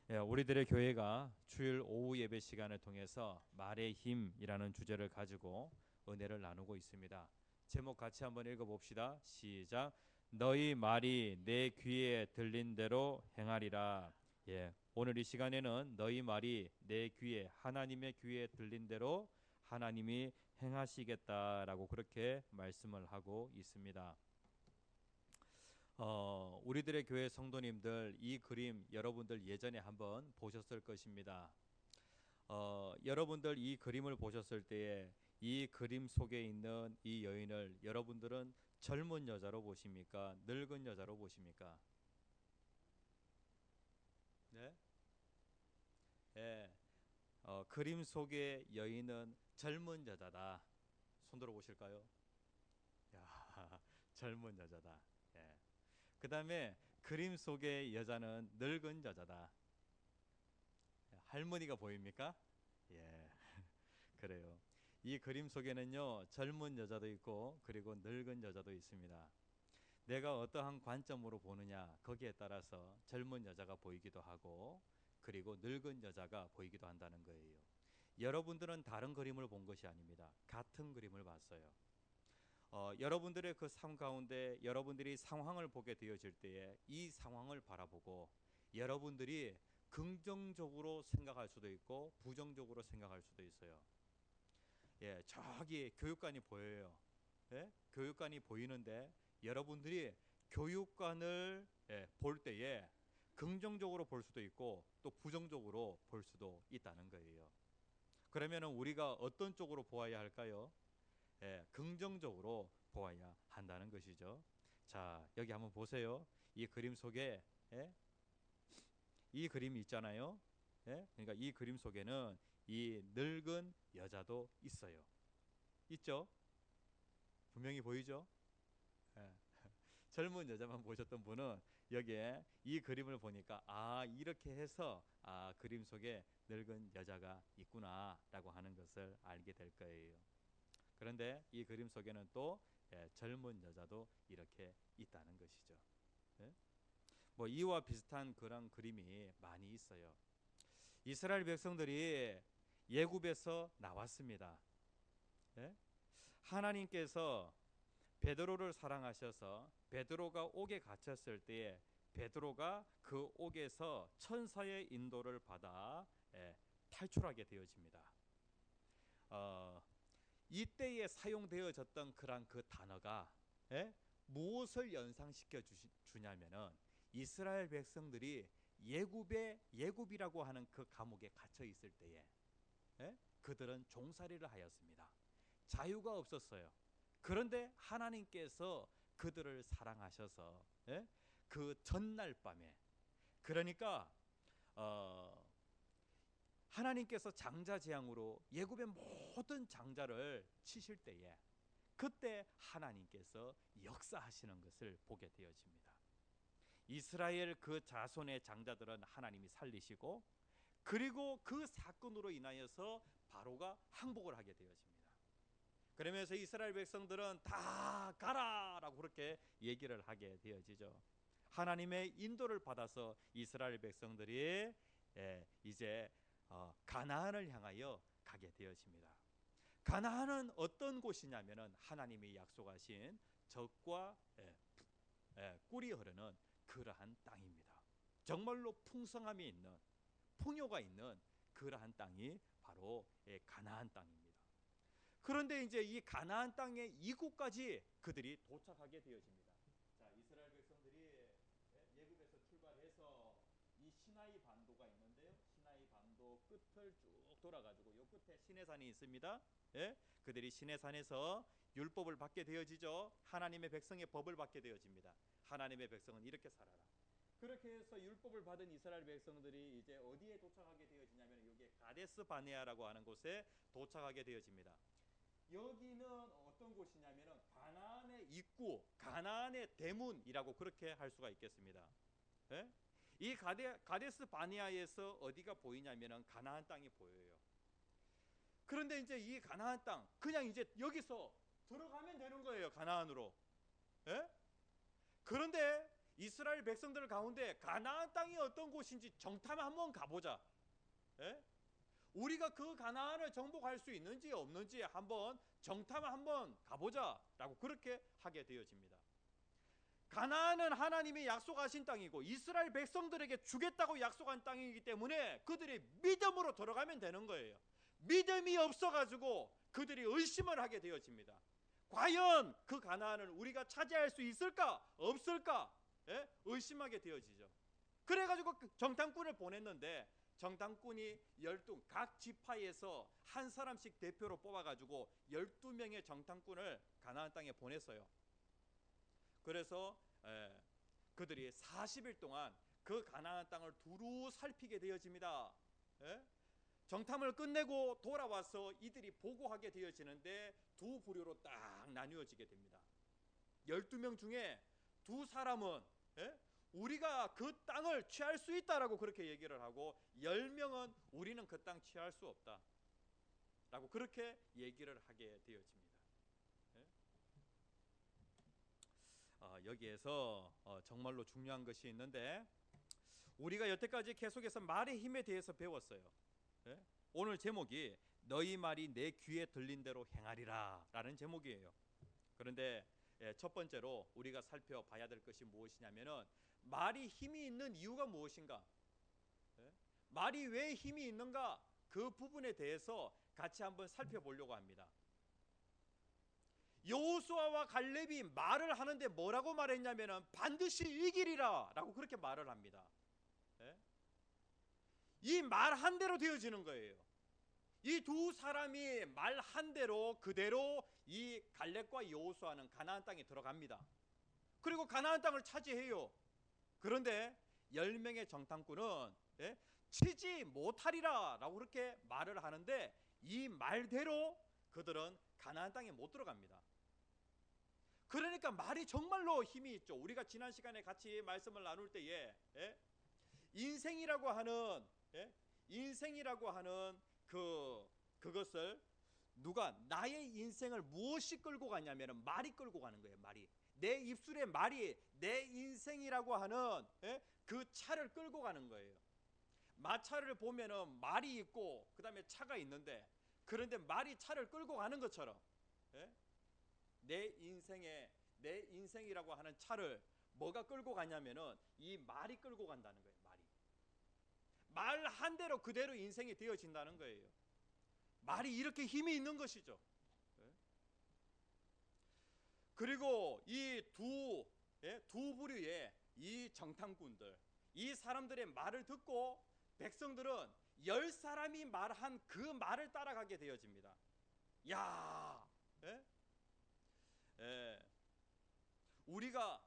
예, 우리들의 교회가 주일 오후 예배 시간을 통해서 말의 힘이라는 주제를 가지고 은혜를 나누고 있습니다. 제목 같이 한번 읽어봅시다. 시작. 너희 말이 내 귀에 들린 대로 행하리라. 예, 오늘 이 시간에는 너희 말이 내 귀에 하나님의 귀에 들린 대로 하나님이 행하시겠다라고 그렇게 말씀을 하고 있습니다. 우리들의 교회 성도님들 이 그림 여러분들 예전에 한번 보셨을 것입니다. 여러분들 이 그림을 보셨을 때에 이 그림 속에 있는 이 여인을 여러분들은 젊은 여자로 보십니까? 늙은 여자로 보십니까? 네? 예. 그림 속의 여인은 젊은 여자다. 손 들어 보실까요? 야, 젊은 여자다. 예. 그다음에 그림 속의 여자는 늙은 여자다. 할머니가 보입니까? 예, 그래요. 이 그림 속에는요, 젊은 여자도 있고, 그리고 늙은 여자도 있습니다. 내가 어떠한 관점으로 보느냐, 거기에 따라서 젊은 여자가 보이기도 하고, 그리고 늙은 여자가 보이기도 한다는 거예요. 여러분들은 다른 그림을 본 것이 아닙니다. 같은 그림을 봤어요. 여러분들의 그 삶 가운데 여러분들이 상황을 보게 되어질 때에 이 상황을 바라보고 여러분들이 긍정적으로 생각할 수도 있고 부정적으로 생각할 수도 있어요. 예, 저기 교육관이 보여요. 예? 교육관이 보이는데 여러분들이 교육관을 볼 때에 긍정적으로 볼 수도 있고 또 부정적으로 볼 수도 있다는 거예요. 그러면은 우리가 어떤 쪽으로 보아야 할까요? 긍정적으로 보아야 한다는 것이죠. 자, 여기 한번 보세요. 이 그림 속에 예? 이 그림이 있잖아요. 예? 그러니까 이 그림 속에는 이 늙은 여자도 있어요. 있죠? 분명히 보이죠? 예. 젊은 여자만 보셨던 분은 여기에 이 그림을 보니까 아 이렇게 해서 아 그림 속에 늙은 여자가 있구나라고 하는 것을 알게 될 거예요. 그런데 이 그림 속에는 또 젊은 여자도 이렇게 있다는 것이죠. 예? 뭐 이와 비슷한 그런 그림이 많이 있어요. 이스라엘 백성들이 예굽에서 나왔습니다. 예? 하나님께서 베드로를 사랑하셔서 베드로가 옥에 갇혔을 때에 베드로가 그 옥에서 천사의 인도를 받아 탈출하게 되어집니다. 어, 이때에 사용되어졌던 그런 그 단어가 예? 무엇을 연상시켜 주냐면은 이스라엘 백성들이 예굽이라고 하는 그 감옥에 갇혀 있을 때에 예? 그들은 종살이를 하였습니다. 자유가 없었어요. 그런데 하나님께서 그들을 사랑하셔서 예? 그 전날 밤에 그러니까 어, 하나님께서 장자 재앙으로 예굽의 모든 장자를 치실 때에 그때 하나님께서 역사하시는 것을 보게 되어집니다. 이스라엘 그 자손의 장자들은 하나님이 살리시고 그리고 그 사건으로 인하여서 바로가 항복을 하게 되어집니다. 그러면서 이스라엘 백성들은 다 가라라고 그렇게 얘기를 하게 되어지죠. 하나님의 인도를 받아서 이스라엘 백성들이 이제 가나안을 향하여 가게 되어집니다. 가나안은 어떤 곳이냐면은 하나님이 약속하신 젖과 꿀이 흐르는 그러한 땅입니다. 정말로 풍성함이 있는 풍요가 있는 그러한 땅이 바로 가나안 땅입니다. 그런데 이제 이 가나안 땅의 이곳까지 그들이 도착하게 되어집니다. 자, 이스라엘 백성들이 예굽에서 출발해서 이 시나이 반도가 있는데요. 시나이 반도 끝을 쭉 돌아가지고 요 끝에 시내산이 있습니다. 예? 그들이 시내산에서 율법을 받게 되어지죠. 하나님의 백성의 법을 받게 되어집니다. 하나님의 백성은 이렇게 살아라. 그렇게 해서 율법을 받은 이스라엘 백성들이 이제 어디에 도착하게 되어지냐면 여기에 가데스 바네아라고 하는 곳에 도착하게 되어집니다. 여기는 어떤 곳이냐면은 가나안의 입구, 가나안의 대문이라고 그렇게 할 수가 있겠습니다. 예? 이 가데스 바네아에서 어디가 보이냐면은 가나안 땅이 보여요. 그런데 이제 이 가나안 땅 그냥 이제 여기서 들어가면 되는 거예요. 가나안으로. 예? 그런데 이스라엘 백성들 가운데 가나안 땅이 어떤 곳인지 정탐 한번 가보자. 예? 우리가 그 가나안을 정복할 수 있는지 없는지 한번 정탐 한번 가보자라고 그렇게 하게 되어집니다. 가나안은 하나님이 약속하신 땅이고 이스라엘 백성들에게 주겠다고 약속한 땅이기 때문에 그들이 믿음으로 들어가면 되는 거예요. 믿음이 없어가지고 그들이 의심을 하게 되어집니다. 과연 그 가나안을 우리가 차지할 수 있을까 없을까 예? 의심하게 되어지죠. 그래가지고 정탐꾼을 보냈는데 정탐꾼이 각 지파에서 한 사람씩 대표로 뽑아가지고 12명의 정탐꾼을 가나안 땅에 보냈어요. 그래서 그들이 40일 동안 그 가나안 땅을 두루 살피게 되어집니다. 정탐을 끝내고 돌아와서 이들이 보고하게 되어지는데 두 부류로 딱 나뉘어지게 됩니다. 12명 중에 두 사람은 우리가 그 땅을 취할 수 있다라고 그렇게 얘기를 하고 10명은 우리는 그 땅 취할 수 없다 라고 그렇게 얘기를 하게 되어집니다. 여기에서 정말로 중요한 것이 있는데 우리가 여태까지 계속해서 말의 힘에 대해서 배웠어요. 오늘 제목이 너희 말이 내 귀에 들린 대로 행하리라 라는 제목이에요. 그런데 첫 번째로 우리가 살펴봐야 될 것이 무엇이냐면은 말이 힘이 있는 이유가 무엇인가, 말이 왜 힘이 있는가, 그 부분에 대해서 같이 한번 살펴보려고 합니다. 여호수아와 갈렙이 말을 하는데 뭐라고 말했냐면은 반드시 이기리라 라고 그렇게 말을 합니다. 이 말 한 대로 되어지는 거예요. 이 두 사람이 말 한 대로 그대로 이 갈렙과 여호수아는 가나안 땅에 들어갑니다. 그리고 가나안 땅을 차지해요. 그런데 10명의 정탐꾼은 치지 못하리라 라고 그렇게 말을 하는데 이 말대로 그들은 가나안 땅에 못 들어갑니다. 그러니까 말이 정말로 힘이 있죠. 우리가 지난 시간에 같이 말씀을 나눌 때에 인생이라고 하는 그것을 누가 나의 인생을 무엇이 끌고 가냐면 말이 끌고 가는 거예요. 말이 내 입술에 말이 내 인생이라고 하는 그 차를 끌고 가는 거예요. 마차를 보면은 말이 있고 그 다음에 차가 있는데, 그런데 말이 차를 끌고 가는 것처럼 내 인생이라고 하는 차를 뭐가 끌고 가냐면은 이 말이 끌고 간다는 거예요. 말 한 대로 그대로 인생이 되어진다는 거예요. 말이 이렇게 힘이 있는 것이죠. 그리고 이 두 부류의 이 정탐꾼들, 이 사람들의 말을 듣고 백성들은 10사람이 말한 그 말을 따라가게 되어집니다. 야, 우리가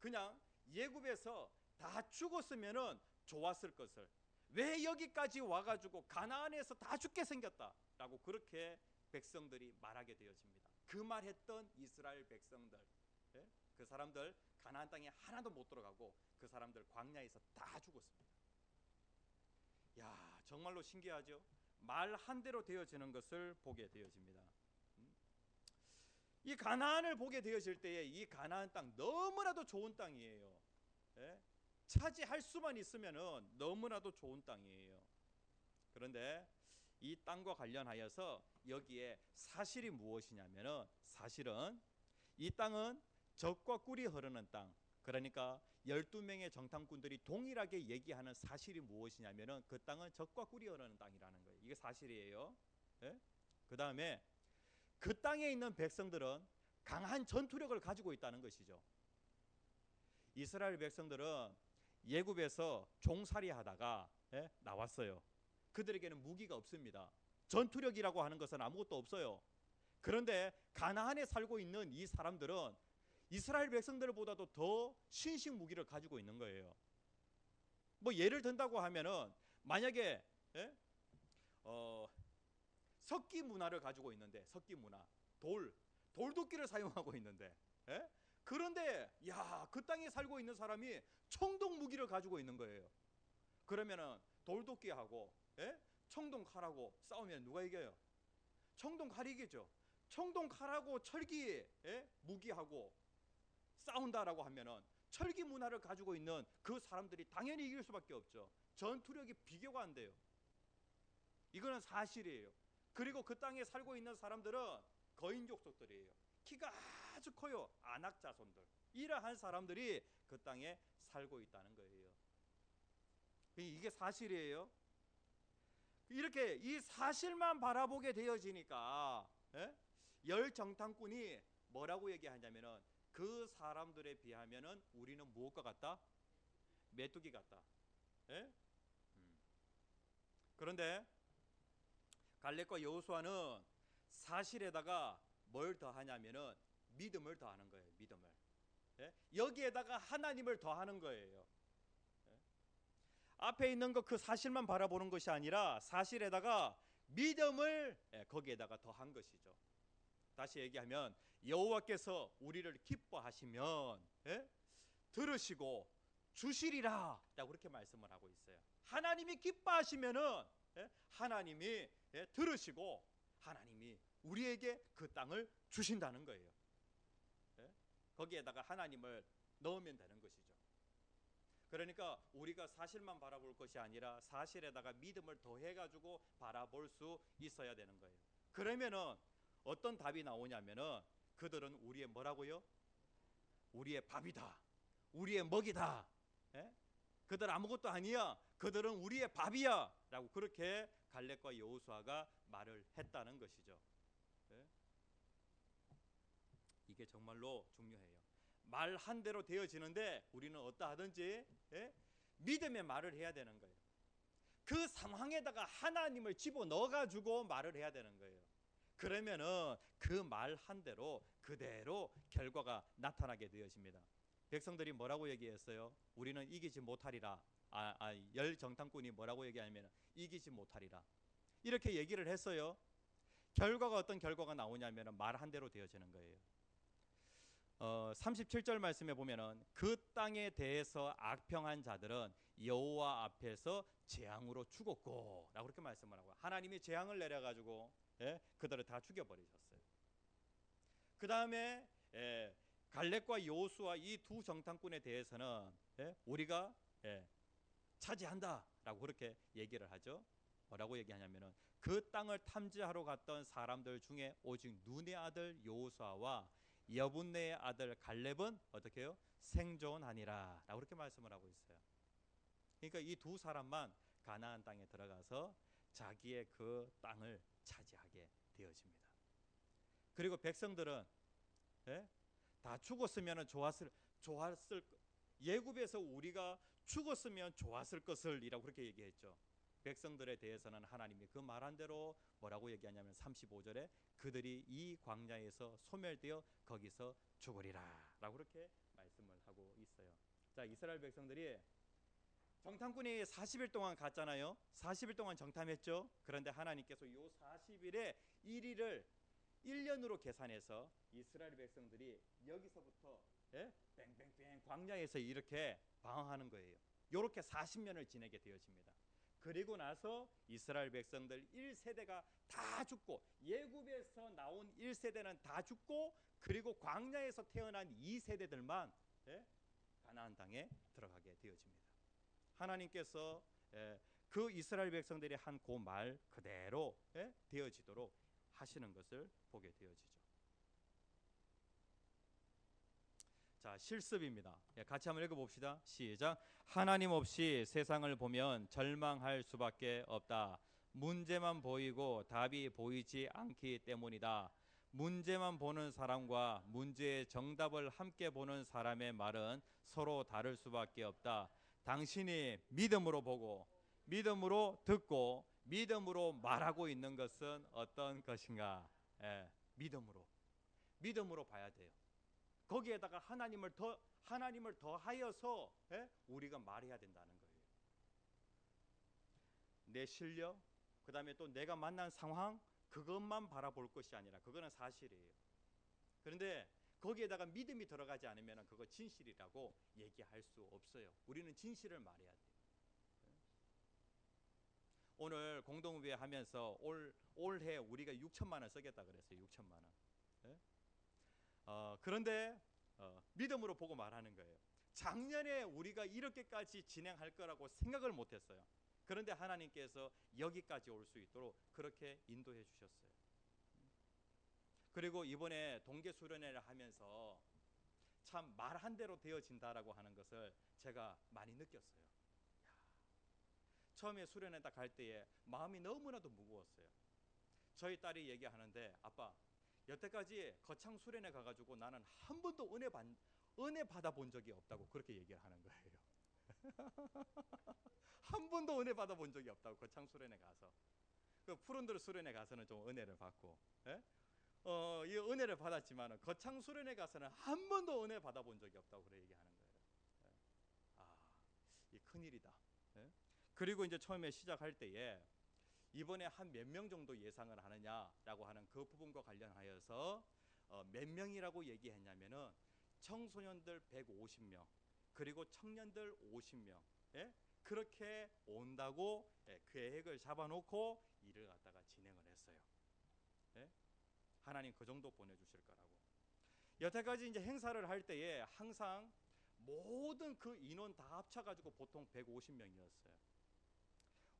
그냥 예굽에서 다 죽었으면은 좋았을 것을 왜 여기까지 와가지고 가나안에서 다 죽게 생겼다라고 그렇게 백성들이 말하게 되어집니다. 그 말했던 이스라엘 백성들, 그 사람들 가나안 땅에 하나도 못 들어가고 그 사람들 광야에서 다 죽었습니다. 야, 정말로 신기하죠. 말 한 대로 되어지는 것을 보게 되어집니다. 이 가나안을 보게 되어질 때에 이 가나안 땅 너무나도 좋은 땅이에요. 차지할 수만 있으면은 너무나도 좋은 땅이에요. 그런데 이 땅과 관련하여서 여기에 사실이 무엇이냐면은, 사실은 이 땅은 젖과 꿀이 흐르는 땅, 그러니까 12명의 정탐꾼들이 동일하게 얘기하는 사실이 무엇이냐면은 그 땅은 젖과 꿀이 흐르는 땅이라는 거예요. 이게 사실이에요. 그 다음에 그 땅에 있는 백성들은 강한 전투력을 가지고 있다는 것이죠. 이스라엘 백성들은 예굽에서 종살이 하다가 나왔어요. 그들에게는 무기가 없습니다. 전투력이라고 하는 것은 아무것도 없어요. 그런데 가나안에 살고 있는 이 사람들은 이스라엘 백성들보다도 더 신식 무기를 가지고 있는 거예요. 뭐 예를 든다고 하면은 만약에 석기 문화를 가지고 있는데, 석기 문화, 돌도끼를 사용하고 있는데, 그런데 그 땅에 살고 있는 사람이 청동 무기를 가지고 있는 거예요. 그러면은 돌도끼하고 청동 칼하고 싸우면 누가 이겨요? 청동 칼이 이기죠. 청동 칼하고 철기 무기하고 싸운다라고 하면은 철기 문화를 가지고 있는 그 사람들이 당연히 이길 수밖에 없죠. 전투력이 비교가 안 돼요. 이거는 사실이에요. 그리고 그 땅에 살고 있는 사람들은 거인 족속들이에요. 키가 아주 커요. 아낙 자손들. 이러한 사람들이 그 땅에 살고 있다는 거예요. 이게 사실이에요. 이렇게 이 사실만 바라보게 되어지니까 열 정탐꾼이 뭐라고 얘기하냐면은 그 사람들에 비하면은 우리는 무엇과 같다? 메뚜기 같다. 예? 그런데 갈렙과 여호수아는 사실에다가 뭘 더하냐면은 믿음을 더하는 거예요. 믿음을. 여기에다가 하나님을 더하는 거예요. 앞에 있는 거 그 사실만 바라보는 것이 아니라 사실에다가 믿음을 거기에다가 더한 것이죠. 다시 얘기하면 여호와께서 우리를 기뻐하시면 들으시고 주시리라 라고 그렇게 말씀을 하고 있어요. 하나님이 기뻐하시면은 하나님이 들으시고 하나님이 우리에게 그 땅을 주신다는 거예요. 거기에다가 하나님을 넣으면 되는 것이죠. 그러니까 우리가 사실만 바라볼 것이 아니라 사실에다가 믿음을 더해가지고 바라볼 수 있어야 되는 거예요. 그러면은 어떤 답이 나오냐면은 그들은 우리의 뭐라고요? 우리의 밥이다. 우리의 먹이다. 그들 아무것도 아니야. 그들은 우리의 밥이야. 라고 그렇게 갈렙과 여호수아가 말을 했다는 것이죠. 이게 정말로 중요해요. 말 한 대로 되어지는데 우리는 어떠하든지 믿음의 말을 해야 되는 거예요. 그 상황에다가 하나님을 집어넣어 가지고 말을 해야 되는 거예요. 그러면은 그 말 한 대로 그대로 결과가 나타나게 되어집니다. 백성들이 뭐라고 얘기했어요? 우리는 이기지 못하리라. 열 정탐꾼이 뭐라고 얘기하냐면 이기지 못하리라. 이렇게 얘기를 했어요. 결과가 어떤 결과가 나오냐면 말 한 대로 되어지는 거예요. 37절 말씀에 보면은 그 땅에 대해서 악평한 자들은 여호와 앞에서 재앙으로 죽었고 라고 그렇게 말씀을 하고 하나님이 재앙을 내려가지고 그들을 다 죽여버리셨어요. 그 다음에 갈렙과 여호수아 이 두 정탐꾼에 대해서는 우리가 차지한다 라고 그렇게 얘기를 하죠. 뭐라고 얘기하냐면은 그 땅을 탐지하러 갔던 사람들 중에 오직 눈의 아들 여호수아와 여분네의 아들 갈렙은 어떻게 해요? 생존하니라 라고 그렇게 말씀을 하고 있어요. 그러니까 이 두 사람만 가나안 땅에 들어가서 자기의 그 땅을 차지하게 되어집니다. 그리고 백성들은 다 죽었으면 좋았을 예굽에서 우리가 죽었으면 좋았을 것을이라고 그렇게 얘기했죠. 백성들에 대해서는 하나님이 그 말한 대로 뭐라고 얘기하냐면 35절에 그들이 이 광야에서 소멸되어 거기서 죽으리라 라고 그렇게 말씀을 하고 있어요. 자, 이스라엘 백성들이 정탐꾼이 40일 동안 갔잖아요. 40일 동안 정탐했죠. 그런데 하나님께서 요 40일의 1일을 1년으로 계산해서 이스라엘 백성들이 여기서부터 뺑뺑뺑 광야에서 이렇게 방황하는 거예요. 이렇게 40년을 지내게 되어집니다. 그리고 나서 이스라엘 백성들 1세대가 다 죽고 예굽에서 나온 1세대는 다 죽고 그리고 광야에서 태어난 2세대들만 가나안 땅에 들어가게 되어집니다. 하나님께서 그 이스라엘 백성들이 한 그 말 그대로 되어지도록 하시는 것을 보게 되어지죠. 자, 실습입니다. 같이 한번 읽어봅시다. 시작. 하나님 없이 세상을 보면 절망할 수밖에 없다. 문제만 보이고 답이 보이지 않기 때문이다. 문제만 보는 사람과 문제의 정답을 함께 보는 사람의 말은 서로 다를 수밖에 없다. 당신이 믿음으로 보고 믿음으로 듣고 믿음으로 말하고 있는 것은 어떤 것인가? 믿음으로 봐야 돼요. 거기에다가 하나님을 더하여서 우리가 말해야 된다는 거예요. 내 실력, 그 다음에 또 내가 만난 상황 그것만 바라볼 것이 아니라 그거는 사실이에요. 그런데 거기에다가 믿음이 들어가지 않으면 그거 진실이라고 얘기할 수 없어요. 우리는 진실을 말해야 돼요. 오늘 공동의회 하면서 올해 우리가 6천만 원 쓰겠다 그랬어요. 6천만 원. 그런데 믿음으로 보고 말하는 거예요. 작년에 우리가 이렇게까지 진행할 거라고 생각을 못했어요. 그런데 하나님께서 여기까지 올 수 있도록 그렇게 인도해 주셨어요. 그리고 이번에 동계 수련회를 하면서 참 말한 대로 되어진다라고 하는 것을 제가 많이 느꼈어요. 처음에 수련회 딱 갈 때에 마음이 너무나도 무거웠어요. 저희 딸이 얘기하는데, 아빠, 여태까지 거창 수련회 가가지고 나는 한 번도 은혜 받아본 적이 없다고 그렇게 얘기를 하는 거예요. 한 번도 은혜 받아본 적이 없다고. 거창 수련회 가서, 그 푸른들 수련회 가서는 좀 은혜를 받고, 예? 이 은혜를 받았지만 거창 수련회 가서는 한 번도 은혜 받아본 적이 없다고 그렇게 얘기하는 거예요. 이 큰일이다. 예? 그리고 이제 처음에 시작할 때에 이번에 한 몇 명 정도 예상을 하느냐라고 하는 그 부분과 관련하여서 몇 명이라고 얘기했냐면은 청소년들 150명, 그리고 청년들 50명, 예? 그렇게 온다고 계획을 잡아놓고 일을 갖다가 진행을 했어요. 예? 하나님 그 정도 보내주실 거라고. 여태까지 이제 행사를 할 때에 항상 모든 그 인원 다 합쳐가지고 보통 150명이었어요.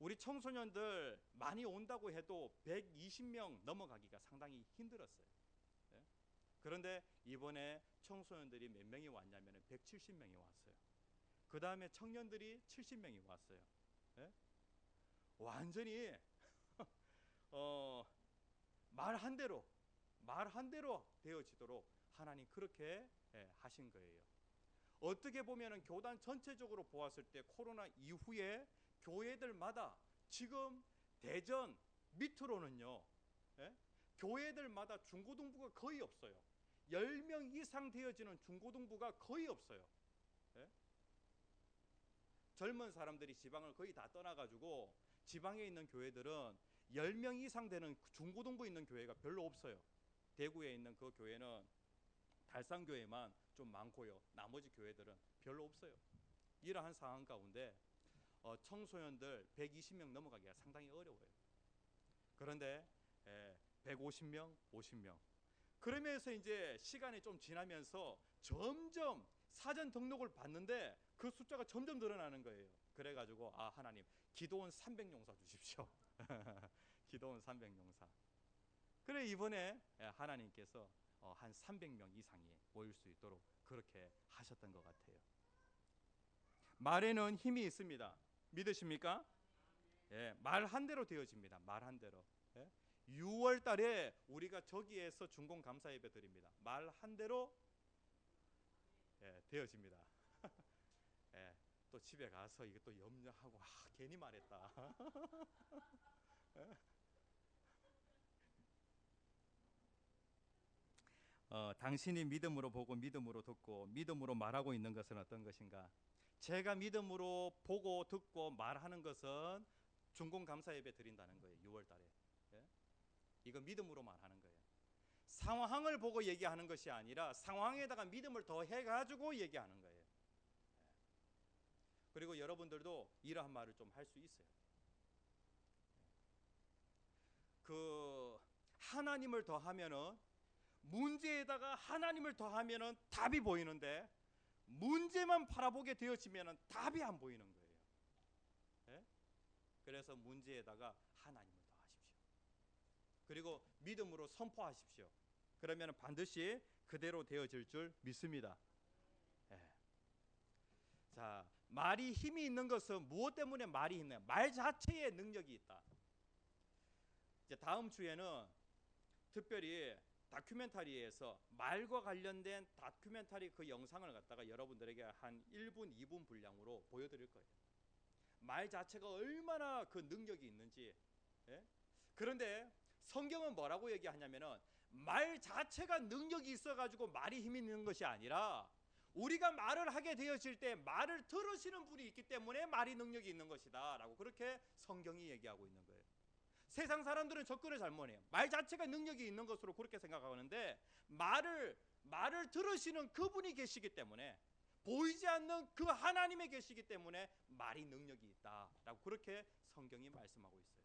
우리 청소년들 많이 온다고 해도 120명 넘어가기가 상당히 힘들었어요. 예? 그런데 이번에 청소년들이 몇 명이 왔냐면 170명이 왔어요. 그 다음에 청년들이 70명이 왔어요. 예? 완전히 말 한 대로 되어지도록 하나님 그렇게 하신 거예요. 어떻게 보면은 교단 전체적으로 보았을 때 코로나 이후에 교회들마다 지금 대전 밑으로는요, 예? 교회들마다 중고등부가 거의 없어요. 10명 이상 되어지는 중고등부가 거의 없어요. 예? 젊은 사람들이 지방을 거의 다 떠나가지고 지방에 있는 교회들은 10명 이상 되는 중고등부 있는 교회가 별로 없어요. 대구에 있는 그 교회는 달산교회만 좀 많고요. 나머지 교회들은 별로 없어요. 이러한 상황 가운데 청소년들 120명 넘어가기가 상당히 어려워요. 그런데 150명, 50명. 그러면서 이제 시간이 좀 지나면서 점점 사전 등록을 받는데 그 숫자가 점점 늘어나는 거예요. 그래가지고 하나님 기도원 300용사 주십시오. 기도원 300용사. 그래 이번에 하나님께서 한 300명 이상이 모일 수 있도록 그렇게 하셨던 것 같아요. 말에는 힘이 있습니다. 믿으십니까? 예, 말 한 대로 되어집니다. 말 한 대로. 예? 6월 달에 우리가 저기에서 중공 감사 예배 드립니다. 말 한 대로 되어집니다. 예, 또 집에 가서 이게 또 염려하고 괜히 말했다. 당신이 믿음으로 보고 믿음으로 듣고 믿음으로 말하고 있는 것은 어떤 것인가? 제가 믿음으로 보고 듣고 말하는 것은 중공 감사 예배 드린다는 거예요. 6월 달에. 예? 이거 믿음으로 말하는 거예요. 상황을 보고 얘기하는 것이 아니라 상황에다가 믿음을 더해 가지고 얘기하는 거예요. 예. 그리고 여러분들도 이러한 말을 좀 할 수 있어요. 그 하나님을 더하면은 문제에다가 하나님을 더하면은 답이 보이는데 문제만 바라보게 되어지면은 답이 안 보이는 거예요. 예? 그래서 문제에다가 하나님을 더하십시오. 그리고 믿음으로 선포하십시오. 그러면 반드시 그대로 되어질 줄 믿습니다. 예. 자, 말이 힘이 있는 것은 무엇 때문에 말이 있나요? 말 자체에 능력이 있다. 이제 다음 주에는 특별히 다큐멘터리에서 말과 관련된 다큐멘터리 그 영상을 갖다가 여러분들에게 한 1분, 2분 분량으로 보여드릴 거예요. 말 자체가 얼마나 그 능력이 있는지. 예? 그런데 성경은 뭐라고 얘기하냐면은 말 자체가 능력이 있어가지고 말이 힘이 있는 것이 아니라 우리가 말을 하게 되어질 때 말을 들으시는 분이 있기 때문에 말이 능력이 있는 것이다 라고 그렇게 성경이 얘기하고 있는 거예요. 세상 사람들은 접근을 잘못해요. 말 자체가 능력이 있는 것으로 그렇게 생각하는데 말을 들으시는 그분이 계시기 때문에 보이지 않는 그 하나님이 계시기 때문에 말이 능력이 있다라고 그렇게 성경이 말씀하고 있어요.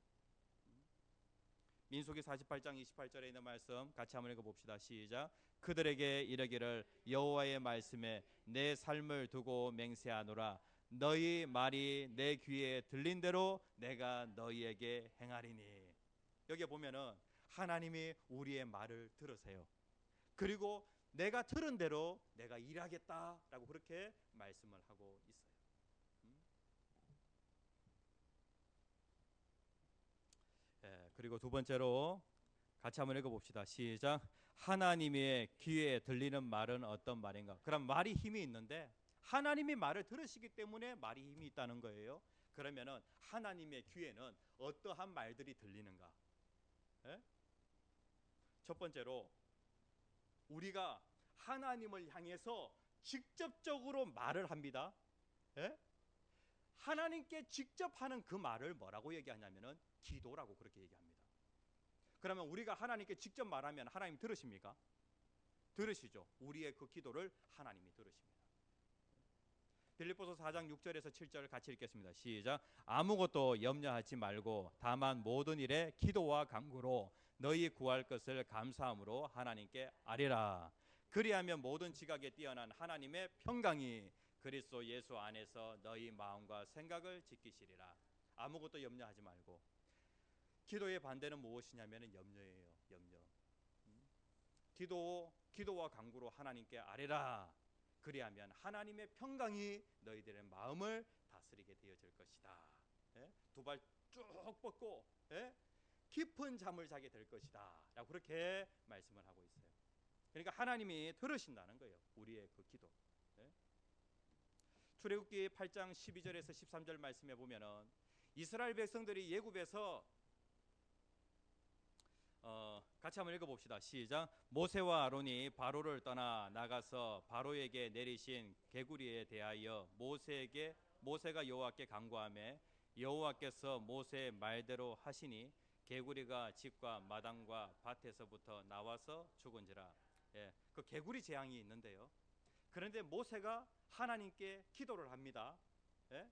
민수기 48장 28절에 있는 말씀 같이 한번 읽어봅시다. 시작. 그들에게 이르기를 여호와의 말씀에 내 삶을 두고 맹세하노라. 너희 말이 내 귀에 들린 대로 내가 너희에게 행하리니. 여기 보면은 하나님이 우리의 말을 들으세요. 그리고 내가 들은 대로 내가 일하겠다라고 그렇게 말씀을 하고 있어요. 그리고 두 번째로 같이 한번 읽어봅시다. 시작. 하나님의 귀에 들리는 말은 어떤 말인가? 그럼 말이 힘이 있는데 하나님이 말을 들으시기 때문에 말이 힘이 있다는 거예요. 그러면은 하나님의 귀에는 어떠한 말들이 들리는가? 예? 첫 번째로 우리가 하나님을 향해서 직접적으로 말을 합니다. 예? 하나님께 직접 하는 그 말을 뭐라고 얘기하냐면은 기도라고 그렇게 얘기합니다. 그러면 우리가 하나님께 직접 말하면 하나님 들으십니까? 들으시죠. 우리의 그 기도를 하나님이 들으십니다. 빌립보서 4장 6절에서 7절 같이 읽겠습니다. 시작. 아무것도 염려하지 말고 다만 모든 일에 기도와 간구로 너희 구할 것을 감사함으로 하나님께 아뢰라. 그리하면 모든 지각에 뛰어난 하나님의 평강이 그리스도 예수 안에서 너희 마음과 생각을 지키시리라. 아무것도 염려하지 말고. 기도의 반대는 무엇이냐면 염려예요. 염려. 기도와 간구로 하나님께 아뢰라. 그리하면 하나님의 평강이 너희들의 마음을 다스리게 되어질 것이다. 예? 두 발 쭉 뻗고 예? 깊은 잠을 자게 될 것이다 라고 그렇게 말씀을 하고 있어요. 그러니까 하나님이 들으신다는 거예요. 우리의 그 기도. 예? 출애굽기 8장 12절에서 13절 말씀에 보면은 이스라엘 백성들이 예굽에서 같이 한번 읽어봅시다. 시작. 모세와 아론이 바로를 떠나 나가서 바로에게 내리신 개구리에 대하여 모세가 여호와께 간구하매 여호와께서 모세의 말대로 하시니 개구리가 집과 마당과 밭에서부터 나와서 죽은지라. 예, 그 개구리 재앙이 있는데요. 그런데 모세가 하나님께 기도를 합니다. 예?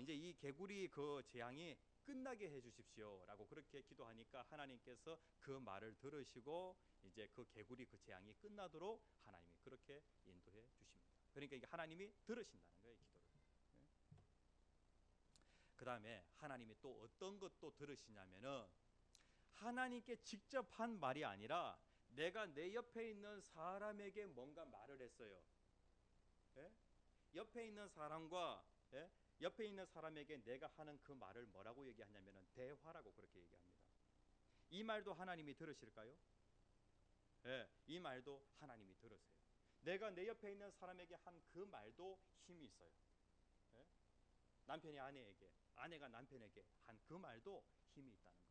이제 이 개구리 그 재앙이 끝나게 해주십시오라고 그렇게 기도하니까 하나님께서 그 말을 들으시고 이제 그 개구리 그 재앙이 끝나도록 하나님이 그렇게 인도해 주십니다. 그러니까 이게 하나님이 들으신다는 거예요, 기도를. 그 다음에 하나님이 또 어떤 것도 들으시냐면은 하나님께 직접 한 말이 아니라 내가 내 옆에 있는 사람에게 뭔가 말을 했어요. 예? 옆에 있는 사람과 예? 옆에 있는 사람에게 내가 하는 그 말을 뭐라고 얘기하냐면은 대화라고 그렇게 얘기합니다. 이 말도 하나님이 들으실까요? 예, 이 말도 하나님이 들으세요. 내가 내 옆에 있는 사람에게 한 그 말도 힘이 있어요. 예? 남편이 아내에게, 아내가 남편에게 한 그 말도 힘이 있다는 거예요.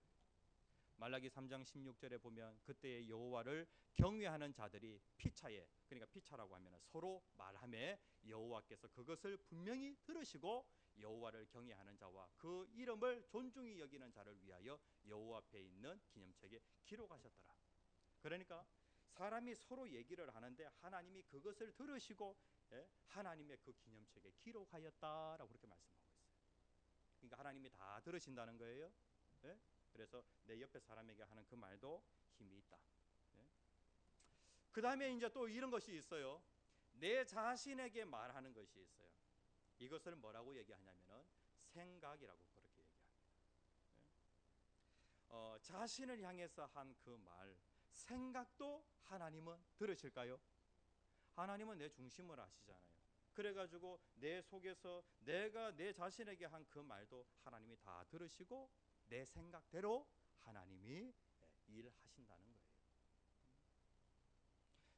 말라기 3장 16절에 보면 그때의 여호와를 경외하는 자들이 피차에, 그러니까 피차라고 하면 서로 말하며 여호와께서 그것을 분명히 들으시고 여호와를 경외하는 자와 그 이름을 존중히 여기는 자를 위하여 여호와 앞에 있는 기념책에 기록하셨더라. 그러니까 사람이 서로 얘기를 하는데 하나님이 그것을 들으시고 하나님의 그 기념책에 기록하였다라고 그렇게 말씀하고 있어요. 그러니까 하나님이 다 들으신다는 거예요. 그래서 내 옆에 사람에게 하는 그 말도 힘이 있다. 그 다음에 이제 또 이런 것이 있어요. 내 자신에게 말하는 것이 있어요. 이것을 뭐라고 얘기하냐면은 생각이라고 그렇게 얘기합니다. 자신을 향해서 한 그 말, 생각도 하나님은 들으실까요? 하나님은 내 중심을 아시잖아요. 그래가지고 내 속에서 내가 내 자신에게 한 그 말도 하나님이 다 들으시고 내 생각대로 하나님이 일하신다는 거예요.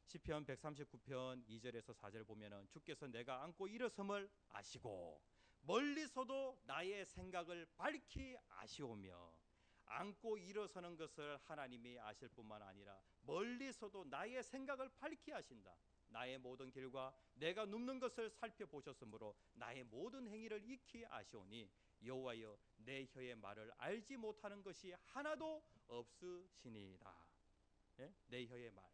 시편 139편 2절에서 4절 보면은 주께서 내가 앉고 일어섬을 아시고 멀리서도 나의 생각을 밝히 아시오며 앉고 일어서는 것을 하나님이 아실 뿐만 아니라 멀리서도 나의 생각을 밝히 아신다. 나의 모든 길과 내가 눕는 것을 살펴보셨으므로 나의 모든 행위를 익히 아시오니 여호와여 내 혀의 말을 알지 못하는 것이 하나도 없으시니이다. 내 혀의 말,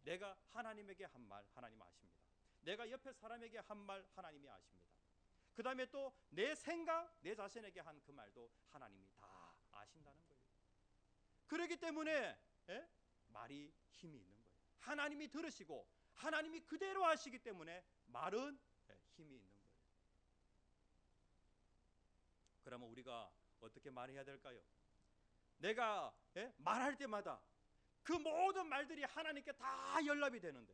내가 하나님에게 한 말 하나님 아십니다. 내가 옆에 사람에게 한 말 하나님이 아십니다. 그 다음에 또 내 생각, 내 자신에게 한 그 말도 하나님이 다 아신다는 거예요. 그렇기 때문에 예? 말이 힘이 있는 거예요. 하나님이 들으시고 하나님이 그대로 하시기 때문에 말은 힘이 있는 거예요. 그러면 우리가 어떻게 말해야 될까요? 내가 말할 때마다 그 모든 말들이 하나님께 다 연락이 되는데,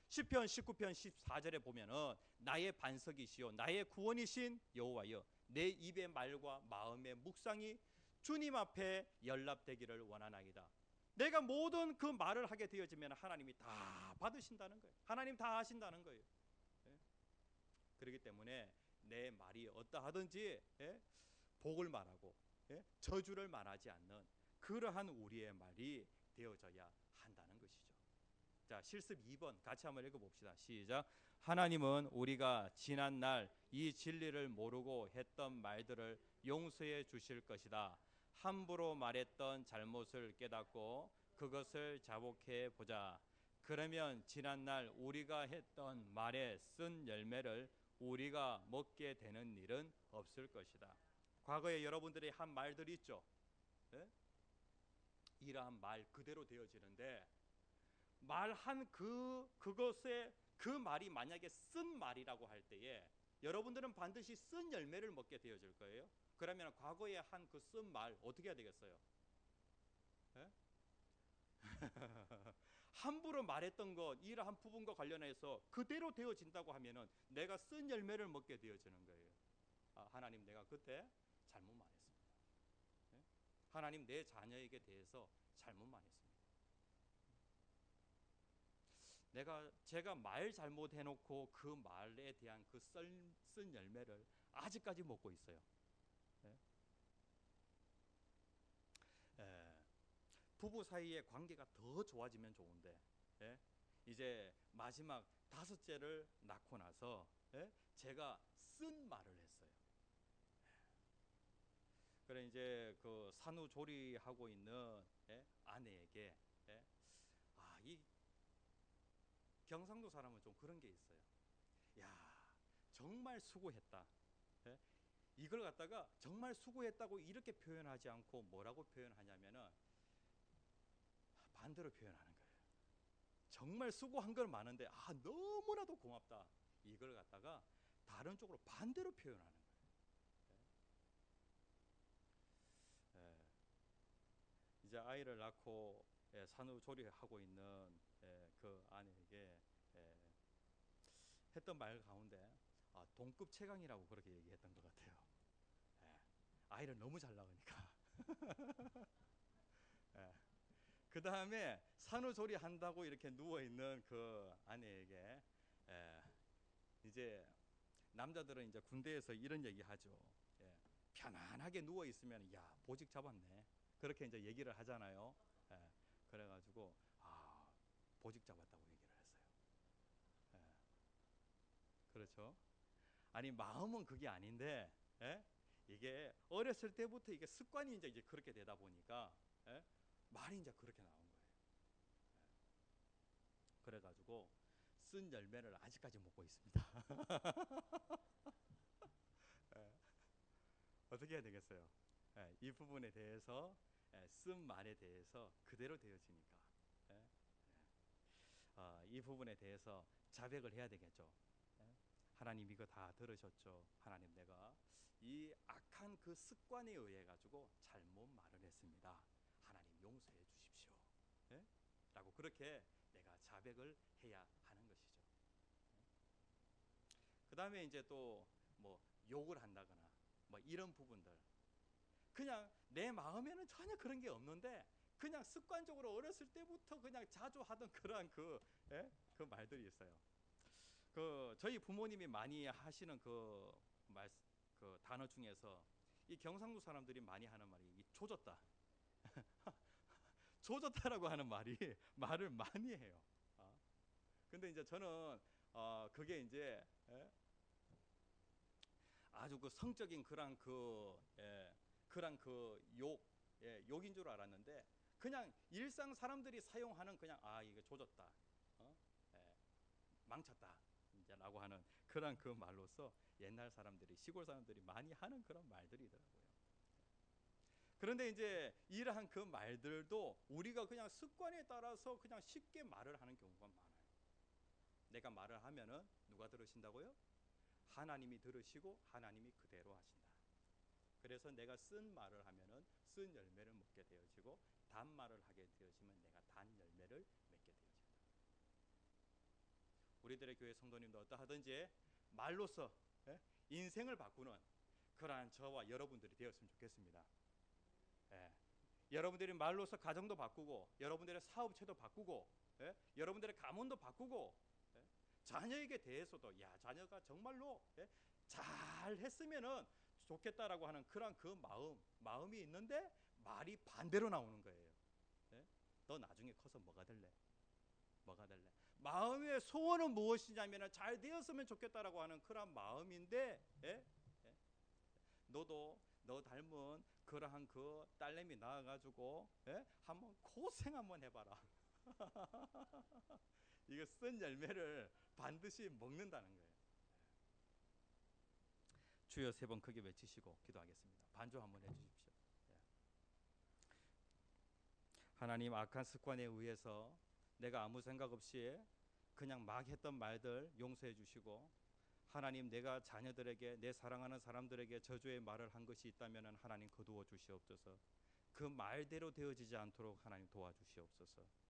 시편 19편 14절에 보면은 나의 반석이시요 나의 구원이신 여호와여 내 입의 말과 마음의 묵상이 주님 앞에 연락되기를 원하나이다. 내가 모든 그 말을 하게 되어지면 하나님이 다 받으신다는 거예요. 하나님 다 하신다는 거예요. 그렇기 때문에 내 말이 어떠하든지 복을 말하고 저주를 말하지 않는 그러한 우리의 말이 되어져야 한다는 것이죠. 자, 실습 2번 같이 한번 읽어봅시다. 시작. 하나님은 우리가 지난 날 이 진리를 모르고 했던 말들을 용서해 주실 것이다. 함부로 말했던 잘못을 깨닫고 그것을 자복해 보자. 그러면 지난 날 우리가 했던 말에 쓴 열매를 우리가 먹게 되는 일은 없을 것이다. 과거에 여러분들이 한 말들이 있죠. 네? 이러한 말 그대로 되어지는데 말한 그것에 그 말이 만약에 쓴 말이라고 할 때에 여러분들은 반드시 쓴 열매를 먹게 되어질 거예요. 그러면 과거에 한 그 쓴 말 어떻게 해야 되겠어요? 네? 함부로 말했던 것 이러한 부분과 관련해서 그대로 되어진다고 하면은 내가 쓴 열매를 먹게 되어지는 거예요. 하나님 내가 그때 잘못 말했습니다. 하나님 내 자녀에게 대해서 잘못 말했습니다. 제가 말 잘못해놓고 그 말에 대한 그 쓴 열매를 아직까지 먹고 있어요. 부부 사이의 관계가 더 좋아지면 좋은데 이제 마지막 5째를 낳고 나서 제가 쓴 말을 했어요. 그래 이제 그 산후조리하고 있는 아내에게 이 경상도 사람은 좀 그런 게 있어요. 야, 정말 수고했다. 이걸 갖다가 정말 수고했다고 이렇게 표현하지 않고 뭐라고 표현하냐면은 반대로 표현하는 거예요. 정말 수고한 건 많은데 너무나도 고맙다. 이걸 갖다가 다른 쪽으로 반대로 표현하는 거예요. 이제 아이를 낳고 산후조리하고 있는 그 아내에게 했던 말 가운데 동급 최강이라고 그렇게 얘기했던 것 같아요. 아이를 너무 잘 낳으니까. 그 다음에 산후조리 한다고 이렇게 누워 있는 그 아내에게 이제 남자들은 이제 군대에서 이런 얘기 하죠. 편안하게 누워 있으면 야 보직 잡았네. 그렇게 이제 얘기를 하잖아요. 그래가지고 보직 잡았다고 얘기를 했어요. 그렇죠. 아니 마음은 그게 아닌데 이게 어렸을 때부터 이게 습관이 이제 그렇게 되다 보니까 말이 이제 그렇게 나온 거예요. 그래가지고 쓴 열매를 아직까지 먹고 있습니다. 어떻게 해야 되겠어요? 이 부분에 대해서 쓴 말에 대해서 그대로 되어지니까 이 부분에 대해서 자백을 해야 되겠죠. 하나님 이거 다 들으셨죠? 하나님 내가 이 악한 그 습관에 의해 가지고 잘못 말을 했습니다. 하나님 용서해 주십시오. 라고 그렇게 내가 자백을 해야 하는 것이죠. 그 다음에 이제 또 뭐 욕을 한다거나 뭐 이런 부분들 그냥 내 마음에는 전혀 그런 게 없는데 그냥 습관적으로 어렸을 때부터 그냥 자주 하던 그러한 그 말들이 있어요. 그 저희 부모님이 많이 하시는 그 단어 중에서 이 경상도 사람들이 많이 하는 말이 이 조졌다. 조졌다라고 하는 말을 많이 해요. 근데 이제 저는 그게 이제 아주 그 성적인 그런 욕인 줄 알았는데 그냥 일상 사람들이 사용하는 그냥 이거 조졌다, 망쳤다 이제라고 하는 그런 그 말로서 옛날 사람들이 시골 사람들이 많이 하는 그런 말들이더라고요. 그런데 이제 이러한 그 말들도 우리가 그냥 습관에 따라서 그냥 쉽게 말을 하는 경우가 많아요. 내가 말을 하면은 누가 들으신다고요? 하나님이 들으시고 하나님이 그대로 하신다. 그래서 내가 쓴 말을 하면은 쓴 열매를 먹게 되어지고 단 말을 하게 되어지면 내가 단 열매를 맺게 되어진다. 우리들의 교회 성도님도 어떠하든지 말로써 인생을 바꾸는 그러한 저와 여러분들이 되었으면 좋겠습니다. 예. 여러분들이 말로써 가정도 바꾸고 여러분들의 사업체도 바꾸고 여러분들의 가문도 바꾸고 자녀에게 대해서도 야 자녀가 정말로 잘 했으면은 좋겠다라고 하는 그런 그 마음이 있는데 말이 반대로 나오는 거예요. 너 나중에 커서 뭐가 될래? 뭐가 될래? 마음의 소원은 무엇이냐면은 잘 되었으면 좋겠다라고 하는 그런 마음인데 너도 너 닮은 그러한 그 딸내미 낳아가지고 한번 고생 한번 해봐라. 이거 쓴 열매를 반드시 먹는다는 거예요. 주여 세 번 크게 외치시고 기도하겠습니다. 반주 한번 해주십시오. 하나님, 악한 습관에 의해서 내가 아무 생각 없이 그냥 막 했던 말들 용서해 주시고, 하나님, 내가 자녀들에게 내 사랑하는 사람들에게 저주의 말을 한 것이 있다면 하나님 거두어 주시옵소서. 그 말대로 되어지지 않도록 하나님 도와주시옵소서.